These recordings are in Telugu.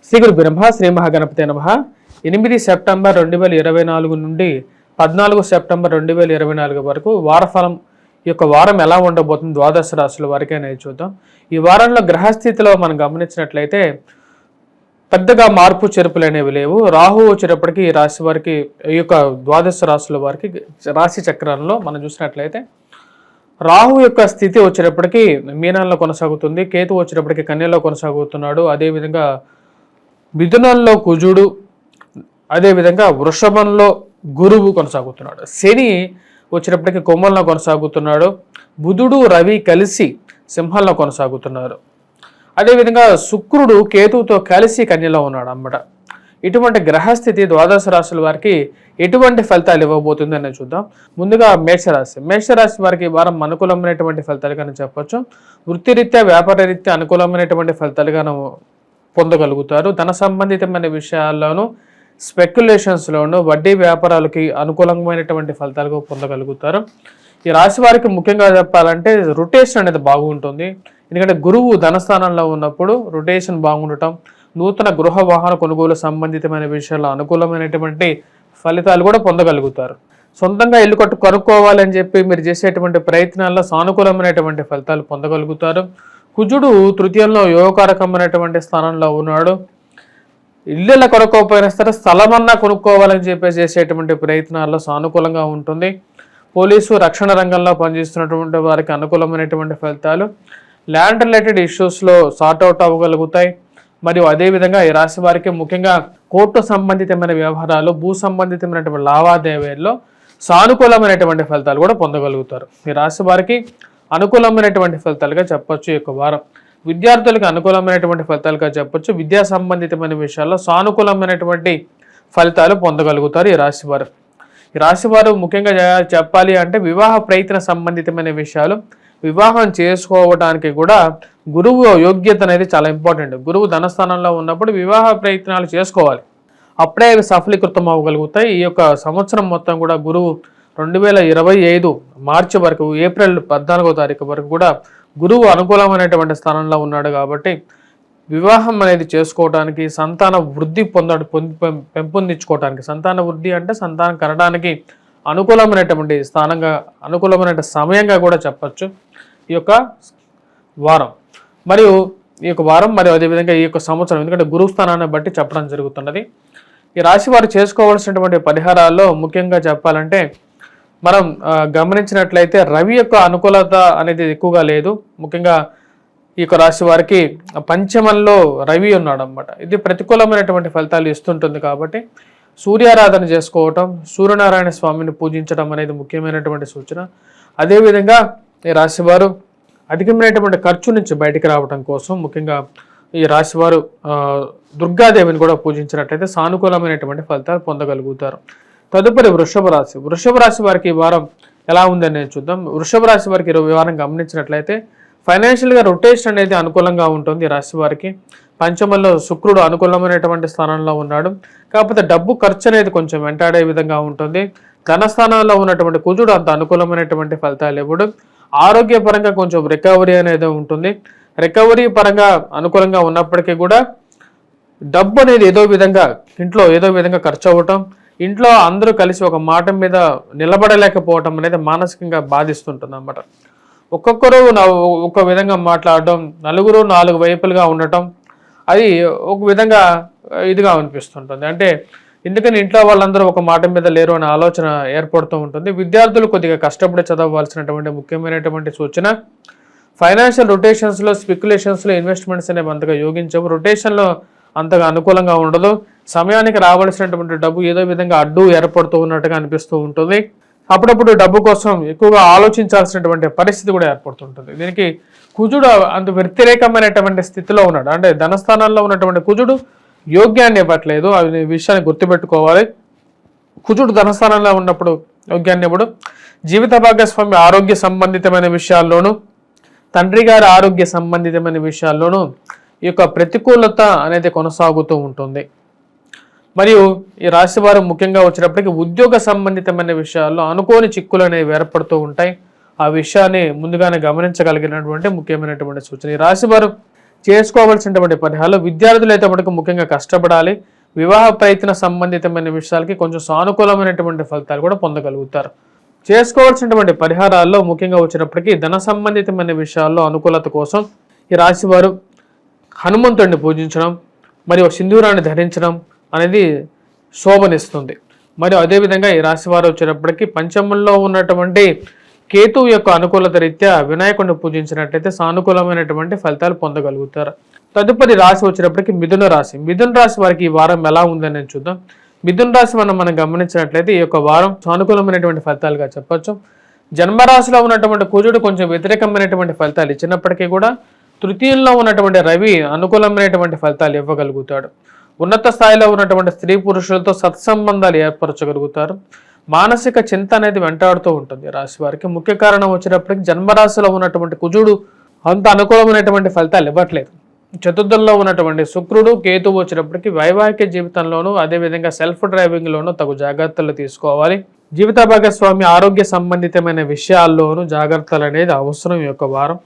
శ్రీ గురుభ్యో నమః. శ్రీ మహాగణపతే నమః. 8 సెప్టెంబర్ 2024 నుండి 14 సెప్టెంబర్ 2024 వరకు వారఫలం ఈ యొక్క వారం ఎలా ఉండబోతుంది ద్వాదశ రాశుల వారికి అనేది చూద్దాం. ఈ వారంలో గ్రహస్థితిలో మనం గమనించినట్లయితే పెద్దగా మార్పు చేర్పులు అనేవి లేవు. రాహు వచ్చేటప్పటికి ఈ రాశి వారికి ఈ యొక్క ద్వాదశ రాశుల వారికి రాశి చక్రంలో మనం చూసినట్లయితే రాహు యొక్క స్థితి వచ్చేటప్పటికి మీనంలో కొనసాగుతుంది. కేతు వచ్చేటప్పటికి కన్యలో కొనసాగుతున్నాడు. అదేవిధంగా మిథునంలో కుజుడు, అదేవిధంగా వృషభంలో గురువు కొనసాగుతున్నాడు. శని వచ్చేటప్పటికి కుంభంలో కొనసాగుతున్నాడు. బుధుడు రవి కలిసి సింహంలో కొనసాగుతున్నారు. అదేవిధంగా శుక్రుడు కేతువుతో కలిసి కన్యలో ఉన్నాడు అన్నమాట. ఇటువంటి గ్రహస్థితి ద్వాదశ రాశుల వారికి ఎటువంటి ఫలితాలు ఇవ్వబోతుంది అనేది చూద్దాం. ముందుగా మేషరాశి. మేషరాశి వారికి వారం అనుకూలమైనటువంటి ఫలితాలుగానే చెప్పొచ్చు. వృత్తిరీత్యా వ్యాపార రీత్యా అనుకూలమైనటువంటి ఫలితాలుగాను పొందగలుగుతారు. ధన సంబంధితమైన విషయాల్లోనూ స్పెక్యులేషన్స్లోనూ వడ్డీ వ్యాపారాలకి అనుకూలమైనటువంటి ఫలితాలుగా పొందగలుగుతారు. ఈ రాశి వారికి ముఖ్యంగా చెప్పాలంటే రొటేషన్ అనేది బాగుంటుంది. ఎందుకంటే గురువు ధనస్థానంలో ఉన్నప్పుడు రొటేషన్ బాగుండటం, నూతన గృహ వాహన కొనుగోలు సంబంధితమైన విషయాల్లో అనుకూలమైనటువంటి ఫలితాలు కూడా పొందగలుగుతారు. సొంతంగా ఇల్లు కొనుక్కోవాలని చెప్పి మీరు చేసేటువంటి ప్రయత్నాల్లో సానుకూలమైనటువంటి ఫలితాలు పొందగలుగుతారు. కుజుడు తృతీయంలో యోగకారకమైనటువంటి స్థానంలో ఉన్నాడు. ఇల్లు కొనుక్కోకపోయినా సరే స్థలమన్నా కొనుక్కోవాలని చెప్పి చేసేటువంటి ప్రయత్నాల్లో సానుకూలంగా ఉంటుంది. పోలీసు రక్షణ రంగంలో పనిచేస్తున్నటువంటి వారికి అనుకూలమైనటువంటి ఫలితాలు, ల్యాండ్ రిలేటెడ్ ఇష్యూస్లో సార్ట్అవుట్ అవ్వగలుగుతాయి. మరియు అదేవిధంగా ఈ రాశి వారికి ముఖ్యంగా కోర్టు సంబంధితమైన వ్యవహారాలు, భూ సంబంధితమైనటువంటి లావాదేవీల్లో సానుకూలమైనటువంటి ఫలితాలు కూడా పొందగలుగుతారు. ఈ రాశి వారికి అనుకూలమైనటువంటి ఫలితాలుగా చెప్పొచ్చు. ఈ యొక్క వారం విద్యార్థులకు అనుకూలమైనటువంటి ఫలితాలుగా చెప్పొచ్చు. విద్యా సంబంధితమైన విషయాల్లో సానుకూలమైనటువంటి ఫలితాలు పొందగలుగుతారు ఈ రాశివారు. ఈ రాశివారు ముఖ్యంగా చెప్పాలి అంటే వివాహ ప్రయత్న సంబంధితమైన విషయాలు, వివాహం చేసుకోవడానికి కూడా గురువు యోగ్యత అనేది చాలా ఇంపార్టెంట్. గురువు ధనస్థానంలో ఉన్నప్పుడు వివాహ ప్రయత్నాలు చేసుకోవాలి, అప్పుడే అవి సఫలీకృతం అవ్వగలుగుతాయి. ఈ యొక్క సంవత్సరం మొత్తం కూడా గురువు 2025 మార్చి వరకు, ఏప్రిల్ 14వ తారీఖు వరకు కూడా గురువు అనుకూలమైనటువంటి స్థానంలో ఉన్నాడు. కాబట్టి వివాహం అనేది చేసుకోవడానికి, సంతాన వృద్ధి పెంపొందించుకోవడానికి, సంతాన వృద్ధి అంటే సంతానం కనడానికి అనుకూలమైనటువంటి స్థానంగా, అనుకూలమైన సమయంగా కూడా చెప్పచ్చు ఈ యొక్క వారం. మరియు ఈ యొక్క వారం మరియు అదేవిధంగా ఈ యొక్క సంవత్సరం, ఎందుకంటే గురువు స్థానాన్ని బట్టి చెప్పడం జరుగుతున్నది. ఈ రాశి వారు చేసుకోవాల్సినటువంటి పరిహారాల్లో ముఖ్యంగా చెప్పాలంటే మనం గమనించినట్లయితే రవి యొక్క అనుకూలత అనేది ఎక్కువగా లేదు. ముఖ్యంగా ఈ యొక్క రాశి వారికి పంచమంలో రవి ఉన్నాడు అన్నమాట. ఇది ప్రతికూలమైనటువంటి ఫలితాలు ఇస్తుంటుంది. కాబట్టి సూర్యారాధన చేసుకోవటం, సూర్యనారాయణ స్వామిని పూజించడం అనేది ముఖ్యమైనటువంటి సూచన. అదేవిధంగా ఈ రాశివారు అధికమైనటువంటి ఖర్చు నుంచి బయటికి రావడం కోసం ముఖ్యంగా ఈ రాశివారు దుర్గాదేవిని కూడా పూజించినట్లయితే సానుకూలమైనటువంటి ఫలితాలు పొందగలుగుతారు. తదుపరి వృషభ రాశి. వృషభ రాశి వారికి ఈ వారం ఎలా ఉందని చూద్దాం. వృషభ రాశి వారికి ఈ వారం గమనించినట్లయితే ఫైనాన్షియల్గా రొటేషన్ అనేది అనుకూలంగా ఉంటుంది. ఈ రాశి వారికి పంచమంలో శుక్రుడు అనుకూలమైనటువంటి స్థానంలో ఉన్నాడు. కాకపోతే డబ్బు ఖర్చు అనేది కొంచెం వెంటాడే విధంగా ఉంటుంది. ధనస్థానంలో ఉన్నటువంటి కుజుడు అంత అనుకూలమైనటువంటి ఫలితాలు ఇవ్వడు. ఆరోగ్యపరంగా కొంచెం రికవరీ అనేది ఉంటుంది. రికవరీ పరంగా అనుకూలంగా ఉన్నప్పటికీ కూడా డబ్బు అనేది ఇంట్లో ఏదో విధంగా ఖర్చు అవ్వటం, ఇంట్లో అందరూ కలిసి ఒక మాట మీద నిలబడలేకపోవటం అనేది మానసికంగా బాధిస్తుంటుంది అన్నమాట. ఒక్కొక్కరు ఒక విధంగా మాట్లాడడం, నలుగురు 4 వైపులుగా ఉండటం, అది ఒక విధంగా ఇదిగా అనిపిస్తుంటుంది. అంటే ఎందుకని ఇంట్లో వాళ్ళందరూ ఒక మాట మీద లేరు అనే ఆలోచన ఏర్పడుతూ ఉంటుంది. విద్యార్థులు కొద్దిగా కష్టపడి చదవవలసినటువంటి ముఖ్యమైనటువంటి సూచన. ఫైనాన్షియల్ రొటేషన్స్లో, స్పెక్యులేషన్స్లో ఇన్వెస్ట్మెంట్స్ అనేవి అంతగా యోగించవు. రొటేషన్లో అంతగా అనుకూలంగా ఉండదు. సమయానికి రావాల్సినటువంటి డబ్బు ఏదో విధంగా అడ్డు ఏర్పడుతూ ఉన్నట్టుగా అనిపిస్తూ ఉంటుంది. అప్పుడప్పుడు డబ్బు కోసం ఎక్కువగా ఆలోచించాల్సినటువంటి పరిస్థితి కూడా ఏర్పడుతుంటుంది. దీనికి కుజుడు అంత వ్యతిరేకమైనటువంటి స్థితిలో ఉన్నాడు. అంటే ధనస్థానాల్లో ఉన్నటువంటి కుజుడు యోగ్యాన్ని ఇవ్వట్లేదు. అవి విషయాన్ని గుర్తుపెట్టుకోవాలి. కుజుడు ధనస్థానంలో ఉన్నప్పుడు యోగ్యాన్ని ఇవ్వడు. జీవిత భాగస్వామి ఆరోగ్య సంబంధితమైన విషయాల్లోనూ, తండ్రి గారి ఆరోగ్య సంబంధితమైన విషయాల్లోనూ ఈ యొక్క ప్రతికూలత అనేది కొనసాగుతూ ఉంటుంది. మరియు ఈ రాశి వారు ముఖ్యంగా వచ్చేటప్పటికి ఉద్యోగ సంబంధితమైన విషయాల్లో అనుకోని చిక్కులు అనేవి ఏర్పడుతూ ఉంటాయి. ఆ విషయాన్ని ముందుగానే గమనించగలిగినటువంటి ముఖ్యమైనటువంటి సూచన. ఈ రాశి వారు చేసుకోవాల్సినటువంటి పరిహారాలు విద్యార్థులు అయితే మటుకు ముఖ్యంగా కష్టపడాలి. వివాహ ప్రయత్న సంబంధితమైన విషయాలకి కొంచెం సానుకూలమైనటువంటి ఫలితాలు కూడా పొందగలుగుతారు. చేసుకోవాల్సినటువంటి పరిహారాల్లో ముఖ్యంగా వచ్చినప్పటికీ ధన సంబంధితమైన విషయాల్లో అనుకూలత కోసం ఈ రాశి వారు హనుమంతుడిని పూజించడం మరియు సింధూరాన్ని ధరించడం అనేది శోభనిస్తుంది. మరియు అదేవిధంగా ఈ రాశి వారు వచ్చేటప్పటికి పంచమంలో ఉన్నటువంటి కేతువు యొక్క అనుకూలత రీత్యా వినాయకుడిని పూజించినట్లయితే సానుకూలమైనటువంటి ఫలితాలు పొందగలుగుతారు. తదుపరి రాశి వచ్చేటప్పటికి మిథున రాశి. మిథున రాశి వారికి ఈ వారం ఎలా ఉందని చూద్దాం. మిథున రాశి మనం గమనించినట్లయితే ఈ యొక్క వారం సానుకూలమైనటువంటి ఫలితాలుగా చెప్పొచ్చు. జన్మరాశిలో ఉన్నటువంటి కుజుడు కొంచెం వ్యతిరేకమైనటువంటి ఫలితాలు ఇచ్చినప్పటికీ కూడా తృతీయంలో ఉన్నటువంటి రవి అనుకూలమైనటువంటి ఫలితాలు ఇవ్వగలుగుతాడు. ఉన్నత స్థాయిలో ఉన్నటువంటి స్త్రీ పురుషులతో సత్సంబంధాలు ఏర్పరచగలుగుతారు. మానసిక చింత అనేది వెంటాడుతూ ఉంటుంది రాశి వారికి. ముఖ్య కారణం వచ్చినప్పటికీ జన్మరాశిలో ఉన్నటువంటి కుజుడు అంత అనుకూలమైనటువంటి ఫలితాలు ఇవ్వట్లేదు. చతుర్థంలో ఉన్నటువంటి శుక్రుడు కేతువు వచ్చినప్పటికీ వైవాహిక జీవితంలోనూ అదేవిధంగా సెల్ఫ్ డ్రైవింగ్లోనూ తగు జాగ్రత్తలు తీసుకోవాలి. జీవిత భాగస్వామి ఆరోగ్య సంబంధితమైన విషయాల్లోనూ జాగ్రత్తలు అనేది అవసరం. ఈ యొక్క వారం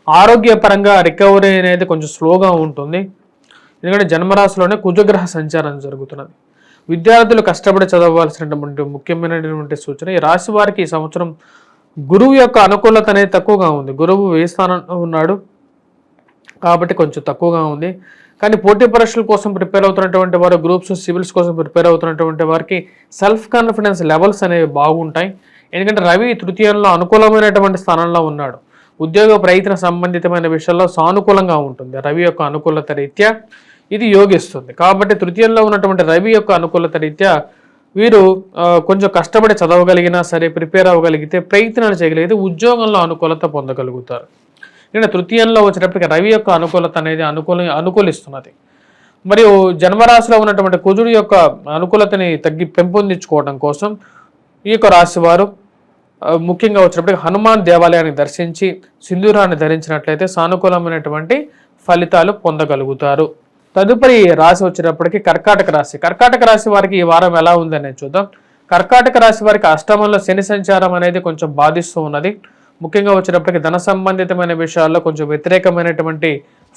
ఆరోగ్యపరంగా రికవరీ అనేది కొంచెం స్లోగా ఉంటుంది. ఎందుకంటే జన్మరాశిలోనే కుజగ్రహ సంచారం జరుగుతున్నది. విద్యార్థులు కష్టపడి చదవవలసినటువంటి ముఖ్యమైనటువంటి సూచన. ఈ రాశి వారికి ఈ సంవత్సరం గురువు యొక్క అనుకూలత అనేది తక్కువగా ఉంది. గురువు 1000 స్థానంలో ఉన్నాడు కాబట్టి కొంచెం తక్కువగా ఉంది. కానీ పోటీ పరీక్షల కోసం ప్రిపేర్ అవుతున్నటువంటి వారు, గ్రూప్స్ సివిల్స్ కోసం ప్రిపేర్ అవుతున్నటువంటి వారికి సెల్ఫ్ కాన్ఫిడెన్స్ లెవెల్స్ అనేవి బాగుంటాయి. ఎందుకంటే రవి తృతీయంలో అనుకూలమైనటువంటి స్థానంలో ఉన్నాడు. ఉద్యోగ ప్రయత్న సంబంధితమైన విషయాల్లో సానుకూలంగా ఉంటుంది. రవి యొక్క అనుకూలత రీత్యా ఇది యోగిస్తుంది. కాబట్టి తృతీయంలో ఉన్నటువంటి రవి యొక్క అనుకూలత రీత్యా వీరు కొంచెం కష్టపడి చదవగలిగినా సరే, ప్రిపేర్ అవ్వగలిగితే, ప్రయత్నాలు చేయగలిగితే ఉద్యోగంలో అనుకూలత పొందగలుగుతారు. నేను తృతీయంలో వచ్చేటప్పటికి రవి యొక్క అనుకూలత అనేది అనుకూలిస్తున్నది. మరియు జన్మరాశిలో ఉన్నటువంటి కుజుడు యొక్క అనుకూలతని పెంపొందించుకోవడం కోసం ఈ యొక్క రాశి వారు ముఖ్యంగా వచ్చినప్పటికీ హనుమాన్ దేవాలయాన్ని దర్శించి సింధూరాన్ని ధరించినట్లయితే సానుకూలమైనటువంటి ఫలితాలు పొందగలుగుతారు. తదుపరి రాశి వచ్చేటప్పటికి కర్కాటక రాశి. కర్కాటక రాశి వారికి ఈ వారం ఎలా ఉందనేది చూద్దాం. కర్కాటక రాశి వారికి అష్టమంలో శని సంచారం అనేది కొంచెం బాధిస్తూ ఉన్నది. ముఖ్యంగా వచ్చేటప్పటికి ధన సంబంధితమైన విషయాల్లో కొంచెం వ్యతిరేకమైనటువంటి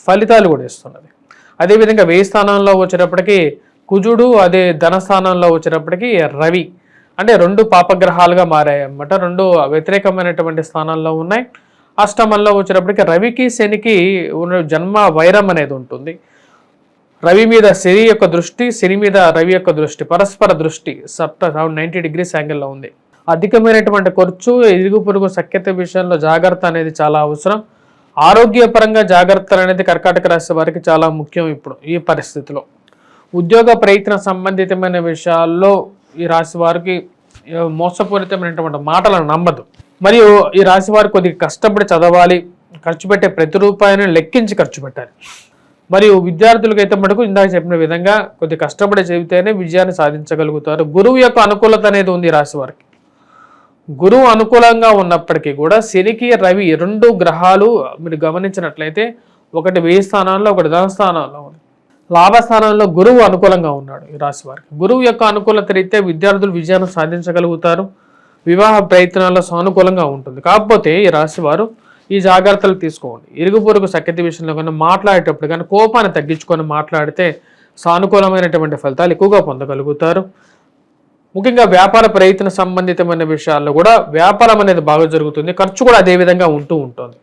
ఫలితాలు కూడా ఇస్తున్నది. అదేవిధంగా 1000 స్థానంలో వచ్చేటప్పటికి కుజుడు, అదే ధన స్థానంలో వచ్చేటప్పటికి రవి, అంటే 2 పాపగ్రహాలుగా మారాయి అన్నమాట. 2 వ్యతిరేకమైనటువంటి స్థానాల్లో ఉన్నాయి. అష్టమంలో వచ్చేటప్పటికి రవికి శనికి జన్మ వైరం అనేది ఉంటుంది. రవి మీద శని యొక్క దృష్టి, శని మీద రవి యొక్క దృష్టి, పరస్పర దృష్టి 90 degrees యాంగిల్లో ఉంది. అధికమైనటువంటి ఖర్చు, ఇరుగు పొరుగు సఖ్యత విషయంలో జాగ్రత్త అనేది చాలా అవసరం. ఆరోగ్యపరంగా జాగ్రత్తలు అనేది కర్కాటక రాశి వారికి చాలా ముఖ్యం. ఇప్పుడు ఈ పరిస్థితిలో ఉద్యోగ ప్రయత్న సంబంధితమైన విషయాల్లో ఈ రాశి వారికి మోసపూరితమైనటువంటి మాటలను నమ్మదు. మరియు ఈ రాశి వారు కొద్దిగా కష్టపడి చదవాలి. ఖర్చు పెట్టే ప్రతి రూపాయిని లెక్కించి ఖర్చు పెట్టాలి. మరియు విద్యార్థులకైతే మటుకు ఇందాక చెప్పిన విధంగా కొద్ది కష్టపడి చెబితేనే విజయాన్ని సాధించగలుగుతారు. గురువు యొక్క అనుకూలత అనేది ఉంది ఈ రాశి వారికి. గురువు అనుకూలంగా ఉన్నప్పటికీ కూడా శనికి రవి 2 గ్రహాలు మీరు గమనించినట్లయితే, ఒకటి 1000 స్థానాల్లో, ఒకటి ధన స్థానాల్లో ఉంది. లాభస్థానంలో గురువు అనుకూలంగా ఉన్నాడు ఈ రాశి వారికి. గురువు యొక్క అనుకూలత రీత్యా విద్యార్థులు విజయాన్ని సాధించగలుగుతారు. వివాహ ప్రయత్నాల్లో సానుకూలంగా ఉంటుంది. కాకపోతే ఈ రాశి వారు ఈ జాగ్రత్తలు తీసుకోండి. ఇరుగు పొరుగు సఖ్యత విషయంలో కానీ మాట్లాడేటప్పుడు కానీ కోపాన్ని తగ్గించుకొని మాట్లాడితే సానుకూలమైనటువంటి ఫలితాలు ఎక్కువగా పొందగలుగుతారు. ముఖ్యంగా వ్యాపార ప్రయత్న సంబంధితమైన విషయాల్లో కూడా వ్యాపారం అనేది బాగా జరుగుతుంది. ఖర్చు కూడా అదే విధంగా ఉంటుంది.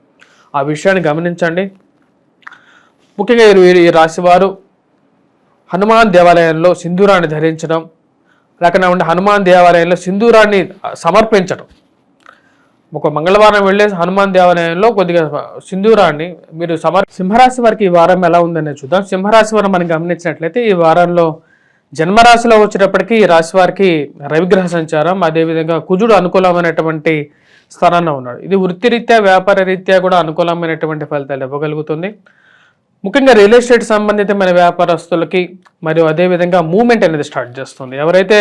ఆ విషయాన్ని గమనించండి. ముఖ్యంగా ఈ రాశివారు హనుమాన్ దేవాలయంలో సింధూరాన్ని ధరించడం, లేకపోతే హనుమాన్ దేవాలయంలో సింధూరాన్ని సమర్పించడం. ఒక మంగళవారం వెళ్ళే హనుమాన్ దేవాలయంలో కొద్దిగా సింధూరాన్ని మీరు సింహరాశి వారికి ఈ వారం ఎలా ఉందనే చూద్దాం. సింహరాశి వారు మనం గమనించినట్లయితే ఈ వారంలో జన్మరాశిలో వచ్చేటప్పటికి ఈ రాశి వారికి రవిగ్రహ సంచారం, అదేవిధంగా కుజుడు అనుకూలమైనటువంటి స్థానంలో ఉన్నాడు. ఇది వృత్తిరీత్యా వ్యాపార రీత్యా కూడా అనుకూలమైనటువంటి ఫలితాలు ఇవ్వగలుగుతుంది. ముఖ్యంగా రియల్ ఎస్టేట్ సంబంధితమైన వ్యాపారస్తులకి మరియు అదేవిధంగా మూవ్మెంట్ అనేది స్టార్ట్ చేస్తుంది. ఎవరైతే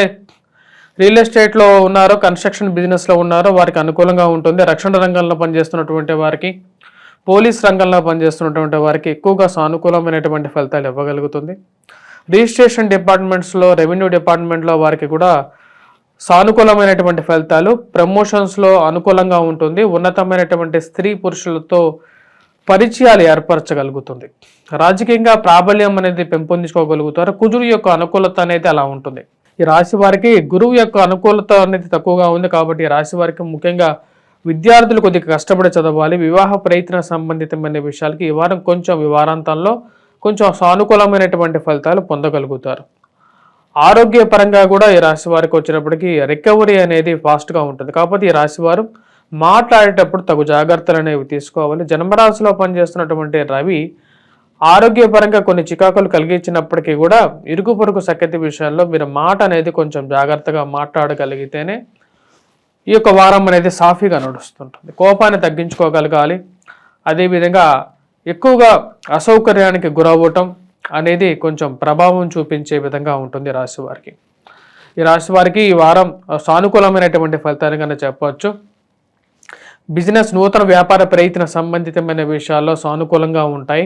రియల్ ఎస్టేట్లో ఉన్నారో, కన్స్ట్రక్షన్ బిజినెస్లో ఉన్నారో వారికి అనుకూలంగా ఉంటుంది. రక్షణ రంగంలో పనిచేస్తున్నటువంటి వారికి, పోలీస్ రంగంలో పనిచేస్తున్నటువంటి వారికి ఎక్కువగా సానుకూలమైనటువంటి ఫలితాలు ఇవ్వగలుగుతుంది. రిజిస్ట్రేషన్ డిపార్ట్మెంట్స్లో, రెవెన్యూ డిపార్ట్మెంట్లో వారికి కూడా సానుకూలమైనటువంటి ఫలితాలు, ప్రమోషన్స్లో అనుకూలంగా ఉంటుంది. ఉన్నతమైనటువంటి స్త్రీ పురుషులతో పరిచయాలు ఏర్పరచగలుగుతుంది. రాజకీయంగా ప్రాబల్యం అనేది పెంపొందించుకోగలుగుతారు. కుజుడు యొక్క అనుకూలత అనేది అలా ఉంటుంది. ఈ రాశి వారికి గురువు యొక్క అనుకూలత అనేది తక్కువగా ఉంది కాబట్టి ఈ రాశి వారికి ముఖ్యంగా విద్యార్థులు కొద్దిగా కష్టపడి చదవాలి. వివాహ ప్రయత్న సంబంధితమైన విషయాలకి ఈ వారం కొంచెం ఈ వారాంతంలో కొంచెం సానుకూలమైనటువంటి ఫలితాలు పొందగలుగుతారు. ఆరోగ్యపరంగా కూడా ఈ రాశి వారికి వచ్చినప్పటికీ రికవరీ అనేది ఫాస్ట్గా ఉంటుంది. కాకపోతే ఈ రాశి వారు మాట్లాడేటప్పుడు తగు జాగ్రత్తలు అనేవి తీసుకోవాలి. జన్మరాశిలో పనిచేస్తున్నటువంటి రవి ఆరోగ్యపరంగా కొన్ని చికాకులు కలిగించినప్పటికీ కూడా ఇరుగు పొరుగు సఖ్యత విషయాల్లో మీరు మాట అనేది కొంచెం జాగ్రత్తగా మాట్లాడగలిగితేనే ఈ యొక్క వారం అనేది సాఫీగా నడుస్తుంటుంది. కోపాన్ని తగ్గించుకోగలగాలి. అదేవిధంగా ఎక్కువగా అసౌకర్యానికి గురవ్వటం అనేది కొంచెం ప్రభావం చూపించే విధంగా ఉంటుంది రాశి వారికి. ఈ రాశి వారికి ఈ వారం సానుకూలమైనటువంటి ఫలితాలు కన్నా చెప్పవచ్చు. బిజినెస్ నూతన వ్యాపార ప్రయత్న సంబంధితమైన విషయాల్లో సానుకూలంగా ఉంటాయి.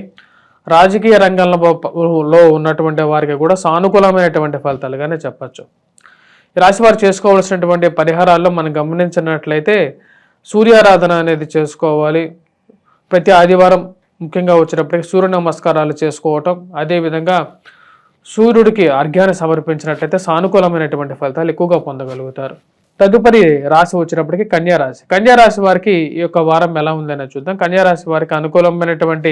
రాజకీయ రంగంలో ఉన్నటువంటి వారికి కూడా సానుకూలమైనటువంటి ఫలితాలుగానే చెప్పచ్చు. ఈ రాశి వారు చేసుకోవాల్సినటువంటి పరిహారాల్లో మనం గమనించినట్లయితే సూర్యారాధన అనేది చేసుకోవాలి. ప్రతి ఆదివారం ముఖ్యంగా వచ్చినప్పటికీ సూర్య నమస్కారాలు చేసుకోవటం, అదేవిధంగా సూర్యుడికి అర్ఘ్యాన్ని సమర్పించినట్లయితే సానుకూలమైనటువంటి ఫలితాలు ఎక్కువగా పొందగలుగుతారు. తదుపరి రాశి వచ్చినప్పటికీ కన్యారాశి. కన్యారాశి వారికి ఈ యొక్క వారం ఎలా ఉందని చూద్దాం. కన్యారాశి వారికి అనుకూలమైనటువంటి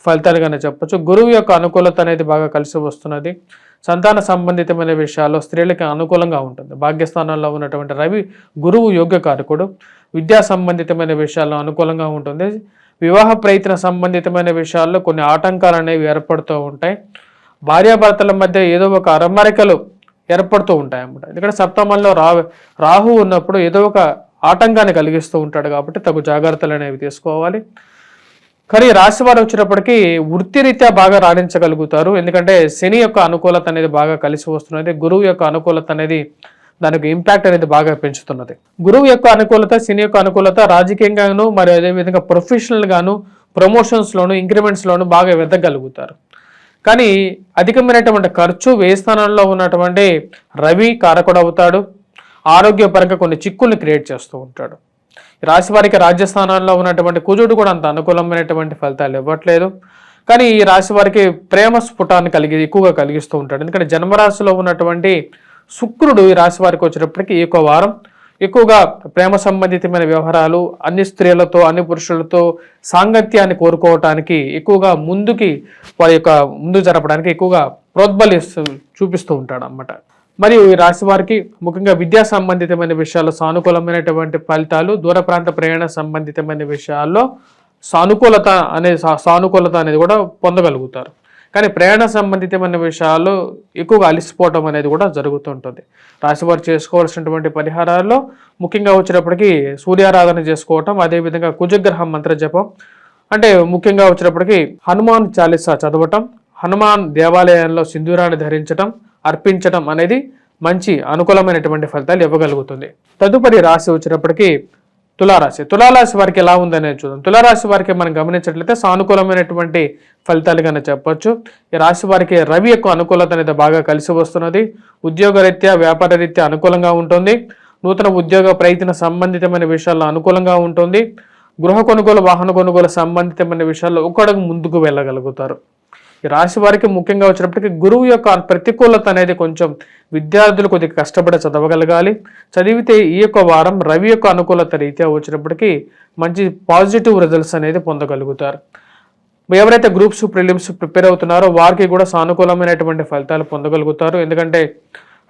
ఫలితాలుగానే చెప్పచ్చు. గురువు యొక్క అనుకూలత అనేది బాగా కలిసి వస్తున్నది. సంతాన సంబంధితమైన విషయాల్లో స్త్రీలకి అనుకూలంగా ఉంటుంది. భాగ్యస్థానంలో ఉన్నటువంటి రవి గురువు యోగ్యకారకుడు. విద్యా సంబంధితమైన విషయాల్లో అనుకూలంగా ఉంటుంది. వివాహ ప్రయత్న సంబంధితమైన విషయాల్లో కొన్ని ఆటంకాలు అనేవి ఏర్పడుతూ ఉంటాయి. భార్యాభర్తల మధ్య ఏదో ఒక అరమరికలు ఏర్పడుతూ ఉంటాయి అన్నమాట. ఎందుకంటే సప్తమంలో రాహు ఉన్నప్పుడు ఏదో ఒక ఆటంకాన్ని కలిగిస్తూ ఉంటాడు కాబట్టి తగు జాగ్రత్తలు అనేవి తీసుకోవాలి. కానీ రాశి వారు వచ్చినప్పటికీ వృత్తిరీత్యా బాగా రాణించగలుగుతారు. ఎందుకంటే శని యొక్క అనుకూలత అనేది బాగా కలిసి వస్తున్నది. గురువు యొక్క అనుకూలత అనేది దానికి ఇంపాక్ట్ అనేది బాగా పెంచుతున్నది. గురువు యొక్క అనుకూలత, శని యొక్క అనుకూలత రాజకీయంగాను మరియు అదేవిధంగా ప్రొఫెషనల్ గాను ప్రమోషన్స్లోను ఇంక్రిమెంట్స్లోను బాగా వెతకగలుగుతారు. కానీ అధికమైనటువంటి ఖర్చు వ్యయ స్థానంలో ఉన్నటువంటి రవి కారకుడవుతాడు. ఆరోగ్యపరంగా కొన్ని చిక్కుల్ని క్రియేట్ చేస్తూ ఉంటాడు. రాశి వారికి రాజ్యస్థానాల్లో ఉన్నటువంటి కుజుడు కూడా అంత అనుకూలమైనటువంటి ఫలితాలు ఇవ్వట్లేదు. కానీ ఈ రాశి వారికి ప్రేమ స్ఫుటాన్ని ఎక్కువగా కలిగిస్తూ ఉంటాడు. ఎందుకంటే జన్మరాశిలో ఉన్నటువంటి శుక్రుడు ఈ రాశి వారికి వచ్చినప్పటికీ ఈ యొక్క వారం ఎక్కువగా ప్రేమ సంబంధితమైన వ్యవహారాలు, అన్ని స్త్రీలతో అన్ని పురుషులతో సాంగత్యాన్ని కోరుకోవటానికి ఎక్కువగా వారి యొక్క ముందు జరపడానికి ఎక్కువగా చూపిస్తూ ఉంటాడు అన్నమాట. మరియు ఈ రాశి వారికి ముఖ్యంగా విద్యా సంబంధితమైన విషయాల్లో సానుకూలమైనటువంటి ఫలితాలు, దూర ప్రాంత ప్రయాణ సంబంధితమైన విషయాల్లో సానుకూలత అనేది కూడా పొందగలుగుతారు. కానీ ప్రయాణ సంబంధితమైన విషయాల్లో ఎక్కువగా అలసిపోవటం అనేది కూడా జరుగుతుంటుంది. రాశివారు చేసుకోవాల్సినటువంటి పరిహారాల్లో ముఖ్యంగా వచ్చినప్పటికీ సూర్యారాధన చేసుకోవటం, అదేవిధంగా కుజగ్రహం మంత్ర జపం, అంటే ముఖ్యంగా వచ్చినప్పటికీ హనుమాన్ చాలీసా చదవటం, హనుమాన్ దేవాలయంలో సింధూరాన్ని ధరించటం, అర్పించటం అనేది మంచి అనుకూలమైనటువంటి ఫలితాలు ఇవ్వగలుగుతుంది. తదుపరి రాశి వచ్చినప్పటికీ తులారాశి. తులారాశి వారికి ఎలా ఉందనేది చూద్దాం. తులారాశి వారికి మనం గమనించినట్లయితే సానుకూలమైనటువంటి ఫలితాలుగానే చెప్పొచ్చు. ఈ రాశి వారికి రవి యొక్క అనుకూలత అనేది బాగా కలిసి వస్తున్నది. ఉద్యోగరీత్యా వ్యాపార రీత్యా అనుకూలంగా ఉంటుంది. నూతన ఉద్యోగ ప్రయత్న సంబంధితమైన విషయాల్లో అనుకూలంగా ఉంటుంది. గృహ కొనుగోలు, వాహన కొనుగోలు సంబంధితమైన విషయాల్లో ఒకడుగు ముందుకు వెళ్ళగలుగుతారు. ఈ రాశి వారికి ముఖ్యంగా వచ్చినప్పటికీ గురువు యొక్క ప్రతికూలత అనేది కొంచెం విద్యార్థులు కొద్దిగా కష్టపడి చదవగలగాలి. చదివితే ఈ యొక్క వారం రవి యొక్క అనుకూలత రీత్యా వచ్చినప్పటికీ మంచి పాజిటివ్ రిజల్ట్స్ అనేది పొందగలుగుతారు. ఎవరైతే గ్రూప్స్ ప్రిలిమ్స్ ప్రిపేర్ అవుతున్నారో వారికి కూడా సానుకూలమైనటువంటి ఫలితాలు పొందగలుగుతారు. ఎందుకంటే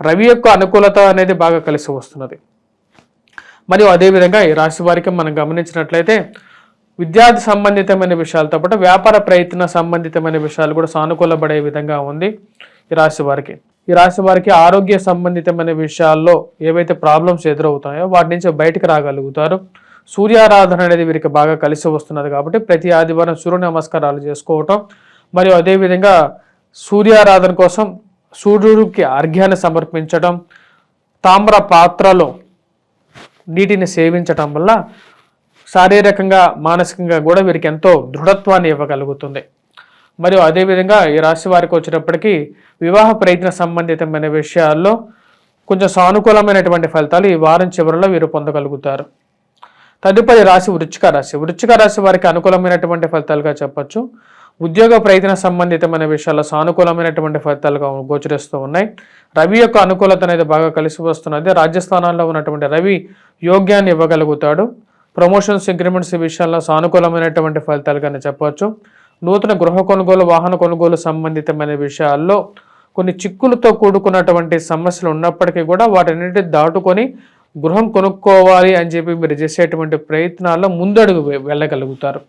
రవి యొక్క అనుకూలత అనేది బాగా కలిసి వస్తున్నది. మరియు అదేవిధంగా ఈ రాశి వారికి మనం గమనించినట్లయితే విద్యార్థి సంబంధితమైన విషయాలతో పాటు వ్యాపార ప్రయత్న సంబంధితమైన విషయాలు కూడా సానుకూలపడే విధంగా ఉంది ఈ రాశి వారికి. ఈ రాశి వారికి ఆరోగ్య సంబంధితమైన విషయాల్లో ఏవైతే ప్రాబ్లమ్స్ ఎదురవుతాయో వాటి నుంచి బయటకు రాగలుగుతారు. సూర్యారాధన అనేది వీరికి బాగా కలిసి వస్తున్నది కాబట్టి ప్రతి ఆదివారం సూర్య నమస్కారాలు చేసుకోవటం, మరియు అదేవిధంగా సూర్యారాధన కోసం సూర్యుడికి అర్ఘ్యాన్ని సమర్పించడం, తామ్ర పాత్రలో నీటిని సేవించటం వల్ల శారీరకంగా మానసికంగా కూడా వీరికి ఎంతో దృఢత్వాన్ని ఇవ్వగలుగుతుంది. మరియు అదేవిధంగా ఈ రాశి వారికి వచ్చినప్పటికీ వివాహ ప్రయత్న సంబంధితమైన విషయాల్లో కొంచెం సానుకూలమైనటువంటి ఫలితాలు ఈ వారం చివరిలో వీరు పొందగలుగుతారు. తదుపరి రాశి వృశ్చిక రాశి. వృశ్చిక రాశి వారికి అనుకూలమైనటువంటి ఫలితాలుగా చెప్పొచ్చు. ఉద్యోగ ప్రయత్న సంబంధితమైన విషయాల్లో సానుకూలమైనటువంటి ఫలితాలుగా గోచరిస్తూ ఉన్నాయి. రవి యొక్క అనుకూలత అనేది బాగా కలిసి వస్తున్నది. రాజ్యస్థానాల్లో ఉన్నటువంటి రవి యోగ్యాన్ని ఇవ్వగలుగుతాడు. ప్రమోషన్స్, ఇంక్రిమెంట్స్ విషయాల్లో సానుకూలమైనటువంటి ఫలితాలుగానే చెప్పవచ్చు. నూతన గృహ కొనుగోలు, వాహన కొనుగోలు సంబంధితమైన విషయాల్లో కొన్ని చిక్కులతో కూడుకున్నటువంటి సమస్యలు ఉన్నప్పటికీ కూడా వాటన్నిటిని దాటుకొని గృహం కొనుక్కోవాలి అని చెప్పి మీరు చేసేటువంటి ప్రయత్నాల్లో ముందడుగు వెళ్ళగలుగుతారు.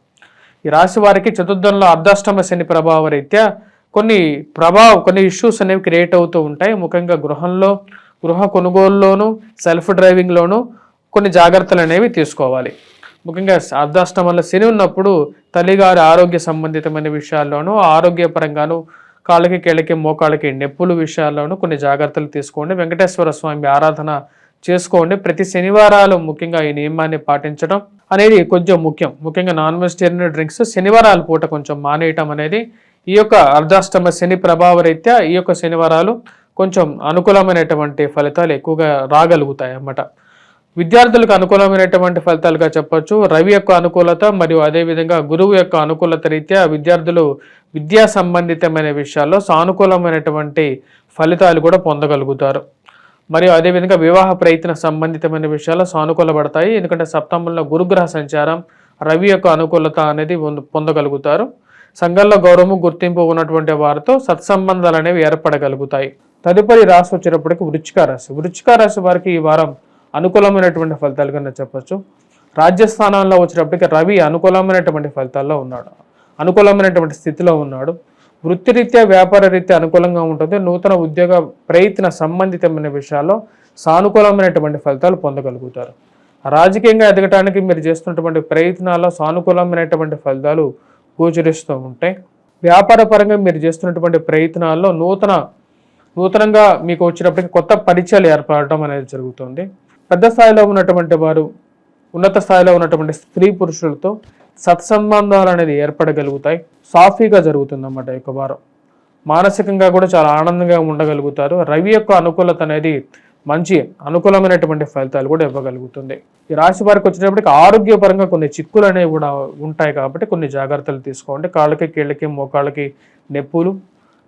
ఈ రాశి వారికి చతుర్థంలో అర్ధాష్టమ శని ప్రభావ రీత్యా కొన్ని ఇష్యూస్ అనేవి క్రియేట్ అవుతూ ఉంటాయి. ముఖ్యంగా గృహ కొనుగోలులోను, సెల్ఫ్ డ్రైవింగ్లోను కొన్ని జాగ్రత్తలు అనేవి తీసుకోవాలి. ముఖ్యంగా అర్ధాష్టమంలో శని ఉన్నప్పుడు తల్లిగారి ఆరోగ్య సంబంధితమైన విషయాల్లోనూ, ఆరోగ్యపరంగాను కాళ్ళకి, కేళ్ళకి, మోకాళ్ళకి నొప్పుల విషయాల్లోనూ కొన్ని జాగ్రత్తలు తీసుకోండి. వెంకటేశ్వర స్వామి ఆరాధన చేసుకోండి. ప్రతి శనివారాలు ముఖ్యంగా ఈ నియమాన్ని పాటించడం అనేది కొంచెం ముఖ్యం. ముఖ్యంగా నాన్ వెజిటేరియన్ డ్రింక్స్ శనివారాల పూట కొంచెం మానేయటం అనేది ఈ యొక్క అర్ధాష్టమ శని ప్రభావ రీత్యా ఈ యొక్క శనివారాలు కొంచెం అనుకూలమైనటువంటి ఫలితాలు ఎక్కువగా రాగలుగుతాయి అన్నమాట. విద్యార్థులకు అనుకూలమైనటువంటి ఫలితాలుగా చెప్పొచ్చు. రవి యొక్క అనుకూలత మరియు అదేవిధంగా గురువు యొక్క అనుకూలత రీత్యా విద్యార్థులు విద్యా సంబంధితమైన విషయాల్లో సానుకూలమైనటువంటి ఫలితాలు కూడా పొందగలుగుతారు. మరియు అదేవిధంగా వివాహ ప్రయత్న సంబంధితమైన విషయాల్లో సానుకూలపడతాయి. ఎందుకంటే సప్తమంలో గురుగ్రహ సంచారం, రవి యొక్క అనుకూలత అనేది పొందగలుగుతారు. సంఘంలో గౌరవము, గుర్తింపు ఉన్నటువంటి వారితో సత్సంబంధాలు అనేవి ఏర్పడగలుగుతాయి. తదుపరి రాశి వచ్చేటప్పటికి వృశ్చిక రాశి. వృశ్చిక రాశి వారికి ఈ వారం అనుకూలమైనటువంటి ఫలితాలుగా చెప్పొచ్చు. రాజ్యస్థానంలో వచ్చేటప్పటికి రవి అనుకూలమైనటువంటి ఫలితాల్లో ఉన్నాడు, అనుకూలమైనటువంటి స్థితిలో ఉన్నాడు. వృత్తిరీత్యా, వ్యాపార రీత్యా అనుకూలంగా ఉంటుంది. నూతన ఉద్యోగ ప్రయత్న సంబంధితమైన విషయాల్లో సానుకూలమైనటువంటి ఫలితాలు పొందగలుగుతారు. రాజకీయంగా ఎదగటానికి మీరు చేస్తున్నటువంటి ప్రయత్నాల్లో సానుకూలమైనటువంటి ఫలితాలు గోచరిస్తూ ఉంటాయి. వ్యాపార పరంగా మీరు చేస్తున్నటువంటి ప్రయత్నాల్లో నూతనంగా మీకు వచ్చినప్పటికీ కొత్త పరిచయాలు ఏర్పడటం అనేది జరుగుతుంది. పెద్ద స్థాయిలో ఉన్నటువంటి వారు, ఉన్నత స్థాయిలో ఉన్నటువంటి స్త్రీ పురుషులతో సత్సంబంధాలు అనేది ఏర్పడగలుగుతాయి. సాఫీగా జరుగుతుంది అన్నమాట ఈ యొక్క వారం. మానసికంగా కూడా చాలా ఆనందంగా ఉండగలుగుతారు. రవి యొక్క అనుకూలత అనేది మంచి అనుకూలమైనటువంటి ఫలితాలు కూడా ఇవ్వగలుగుతుంది. ఈ రాశి వారికి వచ్చేటప్పటికి ఆరోగ్యపరంగా కొన్ని చిక్కులు అనేవి కూడా ఉంటాయి కాబట్టి కొన్ని జాగ్రత్తలు తీసుకోండి. కాళ్ళకి, కీళ్ళకి, మోకాళ్ళకి నొప్పులు,